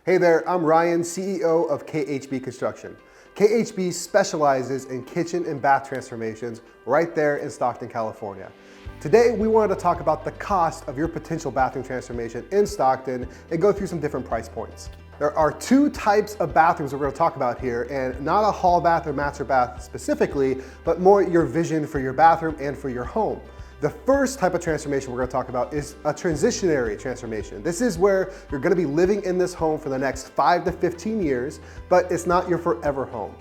Hey there, I'm Ryan, CEO of KHB Construction. KHB specializes in kitchen and bath transformations right there in Stockton, California. Today, we wanted to talk about the cost of your potential bathroom transformation in Stockton and go through some different price points. There are two types of bathrooms we're going to talk about here, and not a hall bath or master bath specifically, but more your vision for your bathroom and for your home. The first type of transformation we're going to talk about is a transitionary transformation. This is where you're going to be living in this home for the next 5 to 15 years, but it's not your forever home.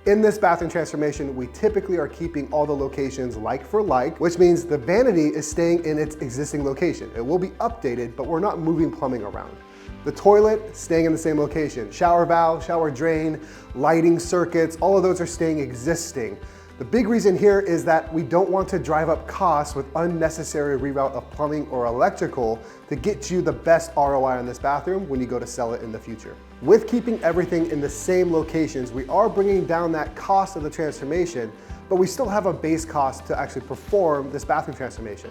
In this bathroom transformation, we typically are keeping all the locations like for like, which means the vanity is staying in its existing location. It will be updated, but we're not moving plumbing around. The toilet, staying in the same location. Shower valve, shower drain, lighting circuits, all of those are staying existing. The big reason here is that we don't want to drive up costs with unnecessary reroute of plumbing or electrical to get you the best ROI on this bathroom when you go to sell it in the future. With keeping everything in the same locations, we are bringing down that cost of the transformation, but we still have a base cost to actually perform this bathroom transformation.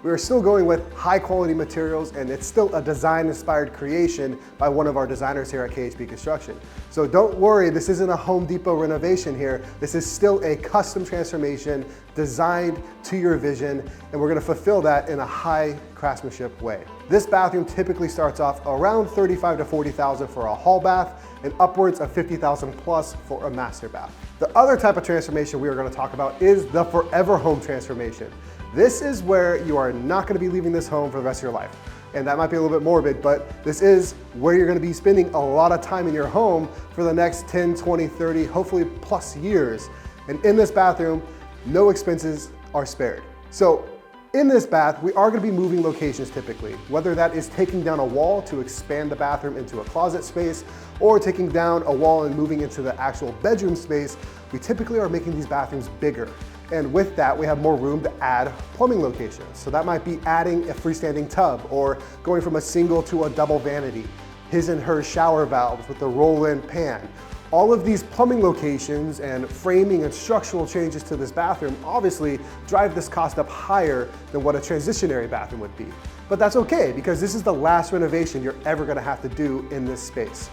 We are still going with high quality materials, and it's still a design inspired creation by one of our designers here at KHB Construction. So don't worry, this isn't a Home Depot renovation here. This is still a custom transformation designed to your vision, and we're gonna fulfill that in a high craftsmanship way. This bathroom typically starts off around $35,000 to $40,000 for a hall bath and upwards of $50,000 plus for a master bath. The other type of transformation we are gonna talk about is the forever home transformation. This is where you are not going to be leaving this home for the rest of your life. And that might be a little bit morbid, but this is where you're going to be spending a lot of time in your home for the next 10, 20, 30, hopefully plus years. And in this bathroom, no expenses are spared. So in this bath, we are going to be moving locations typically, whether that is taking down a wall to expand the bathroom into a closet space or taking down a wall and moving into the actual bedroom space. We typically are making these bathrooms bigger. And with that, we have more room to add plumbing locations. So that might be adding a freestanding tub or going from a single to a double vanity, his and her shower valves with the roll-in pan. All of these plumbing locations and framing and structural changes to this bathroom obviously drive this cost up higher than what a transitionary bathroom would be. But that's okay, because this is the last renovation you're ever gonna have to do in this space.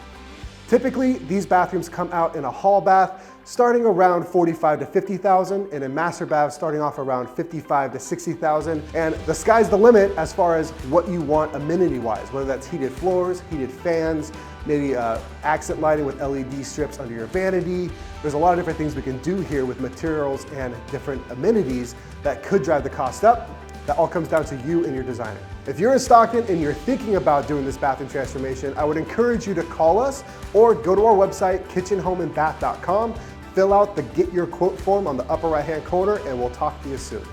Typically, these bathrooms come out in a hall bath starting around $45,000 to $50,000, and a master bath starting off around $55,000 to $60,000. And the sky's the limit as far as what you want amenity-wise, whether that's heated floors, heated fans, maybe accent lighting with LED strips under your vanity. There's a lot of different things we can do here with materials and different amenities that could drive the cost up. That all comes down to you and your designer. If you're in Stockton and you're thinking about doing this bathroom transformation, I would encourage you to call us or go to our website, kitchenhomeandbath.com, fill out the Get Your Quote form on the upper right-hand corner, and we'll talk to you soon.